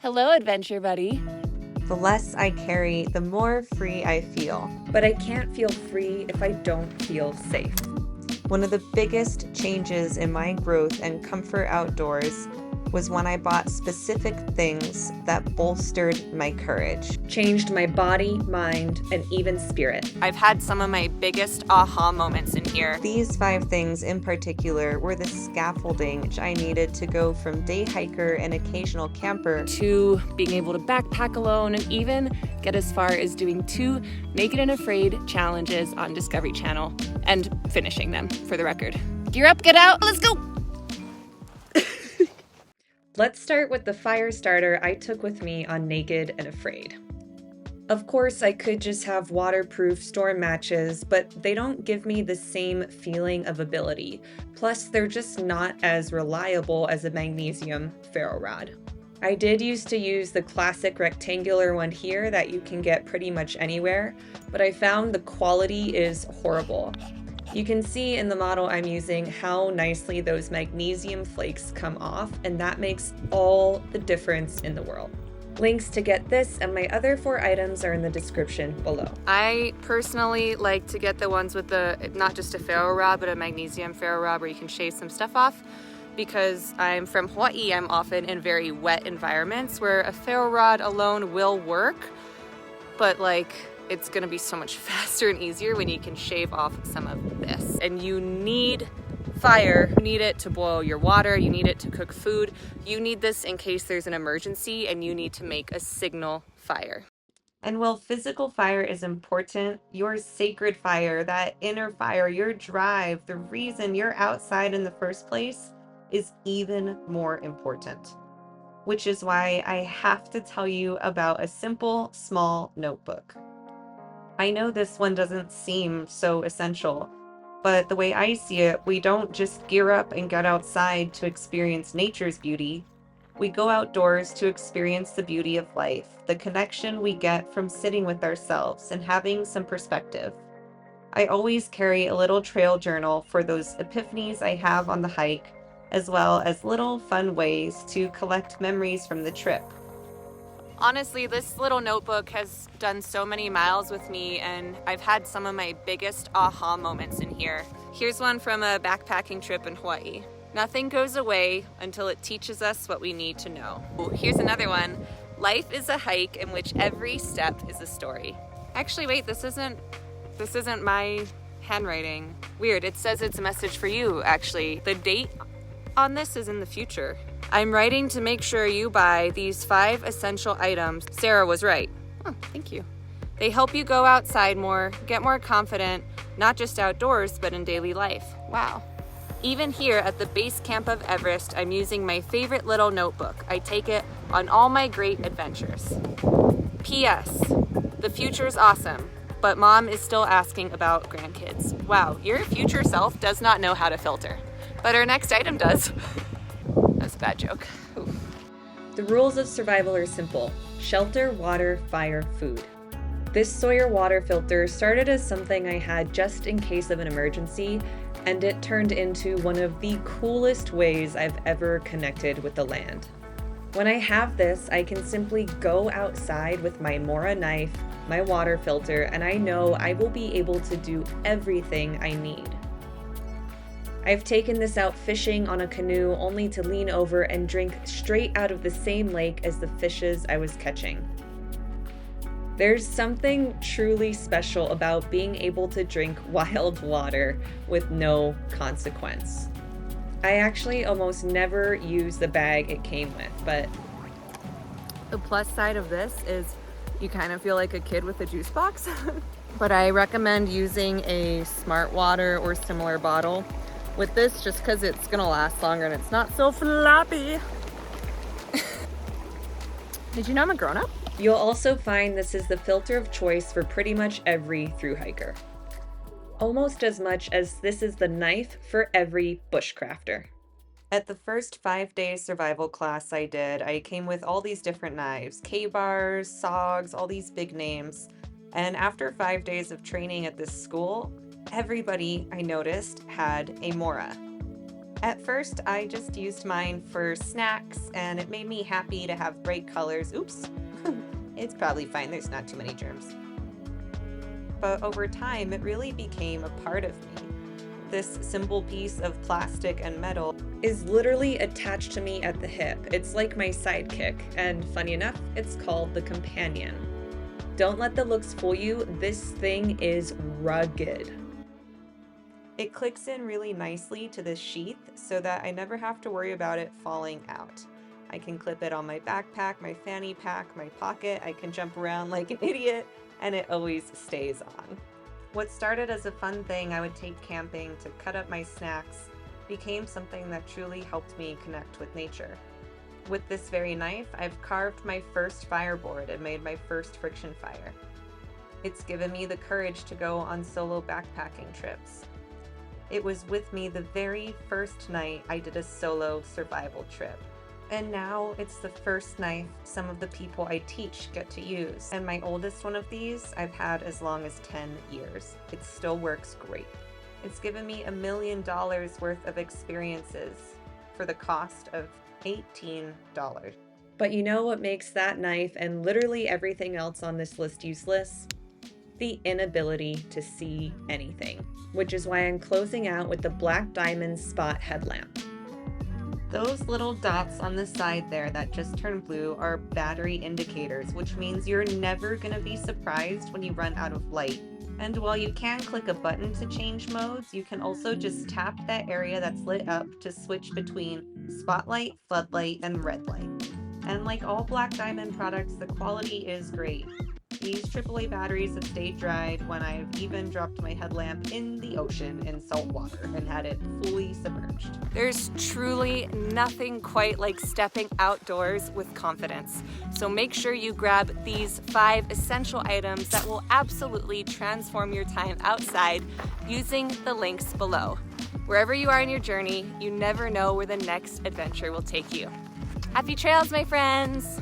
Hello, adventure buddy. The less I carry, the more free I feel. But I can't feel free if I don't feel safe. One of the biggest changes in my growth and comfort outdoors was when I bought specific things that bolstered my courage. Changed my body, mind, and even spirit. I've had some of my biggest aha moments in here. These 5 things in particular were the scaffolding which I needed to go from day hiker and occasional camper to being able to backpack alone and even get as far as doing 2 Naked and Afraid challenges on Discovery Channel and finishing them, for the record. Gear up, get out, let's go! Let's start with the fire starter I took with me on Naked and Afraid. Of course, I could just have waterproof storm matches, but they don't give me the same feeling of ability. Plus, they're just not as reliable as a magnesium ferro rod. I did used to use the classic rectangular one here that you can get pretty much anywhere, but I found the quality is horrible. You can see in the model I'm using how nicely those magnesium flakes come off, and that makes all the difference in the world. Links to get this and my other 4 items are in the description below. I personally like to get the ones with the, not just a ferro rod, but a magnesium ferro rod where you can shave some stuff off. Because I'm from Hawaii, I'm often in very wet environments where a ferro rod alone will work, but it's gonna be so much faster and easier when you can shave off some of this. And you need fire. You need it to boil your water, you need it to cook food, you need this in case there's an emergency and you need to make a signal fire. And while physical fire is important, your sacred fire, that inner fire, your drive, the reason you're outside in the first place is even more important. Which is why I have to tell you about a simple, small notebook. I know this one doesn't seem so essential, but the way I see it, we don't just gear up and get outside to experience nature's beauty. We go outdoors to experience the beauty of life, the connection we get from sitting with ourselves and having some perspective. I always carry a little trail journal for those epiphanies I have on the hike, as well as little fun ways to collect memories from the trip. Honestly, this little notebook has done so many miles with me, and I've had some of my biggest aha moments in here. Here's one from a backpacking trip in Hawaii. Nothing goes away until it teaches us what we need to know. Ooh, here's another one. Life is a hike in which every step is a story. Actually, wait, this isn't my handwriting. Weird, it says it's a message for you, actually. The date on this is in the future. I'm writing to make sure you buy these 5 essential items. Sarah was right. Oh, thank you. They help you go outside more, get more confident, not just outdoors, but in daily life. Wow. Even here at the base camp of Everest, I'm using my favorite little notebook. I take it on all my great adventures. P.S. The future's awesome, but Mom is still asking about grandkids. Wow, your future self does not know how to filter, but our next item does. That's a bad joke. Oof. The rules of survival are simple: shelter, water, fire, food. This Sawyer water filter started as something I had just in case of an emergency, and it turned into one of the coolest ways I've ever connected with the land. When I have this, I can simply go outside with my Mora knife, my water filter, and I know I will be able to do everything I need. I've taken this out fishing on a canoe only to lean over and drink straight out of the same lake as the fishes I was catching. There's something truly special about being able to drink wild water with no consequence. I actually almost never use the bag it came with, but the plus side of this is you kind of feel like a kid with a juice box. But I recommend using a Smart Water or similar bottle with this just because it's gonna last longer and it's not so floppy. Did you know I'm a grown-up? You'll also find this is the filter of choice for pretty much every thru hiker. Almost as much as this is the knife for every bushcrafter. At the first 5-day survival class I did, I came with all these different knives, K-bars, SOGs, all these big names. And after 5 days of training at this school, everybody I noticed had a Mora. At first, I just used mine for snacks, and it made me happy to have bright colors. Oops, it's probably fine, there's not too many germs. But over time, it really became a part of me. This simple piece of plastic and metal is literally attached to me at the hip. It's like my sidekick, and funny enough, it's called the companion. Don't let the looks fool you, this thing is rugged. It clicks in really nicely to this sheath so that I never have to worry about it falling out. I can clip it on my backpack, my fanny pack, my pocket. I can jump around like an idiot, and it always stays on. What started as a fun thing I would take camping to cut up my snacks became something that truly helped me connect with nature. With this very knife, I've carved my first fireboard and made my first friction fire. It's given me the courage to go on solo backpacking trips. It was with me the very first night I did a solo survival trip. And now it's the first knife some of the people I teach get to use. And my oldest one of these I've had as long as 10 years. It still works great. It's given me $1 million worth of experiences for the cost of $18. But you know what makes that knife and literally everything else on this list useless? The inability to see anything, which is why I'm closing out with the Black Diamond Spot headlamp. Those little dots on the side there that just turned blue are battery indicators, which means you're never going to be surprised when you run out of light. And while you can click a button to change modes, you can also just tap that area that's lit up to switch between spotlight, floodlight, and red light. And like all Black Diamond products, the quality is great. These AAA batteries have stayed dried when I've even dropped my headlamp in the ocean in salt water and had it fully submerged. There's truly nothing quite like stepping outdoors with confidence. So make sure you grab these 5 essential items that will absolutely transform your time outside using the links below. Wherever you are in your journey, you never know where the next adventure will take you. Happy trails, my friends!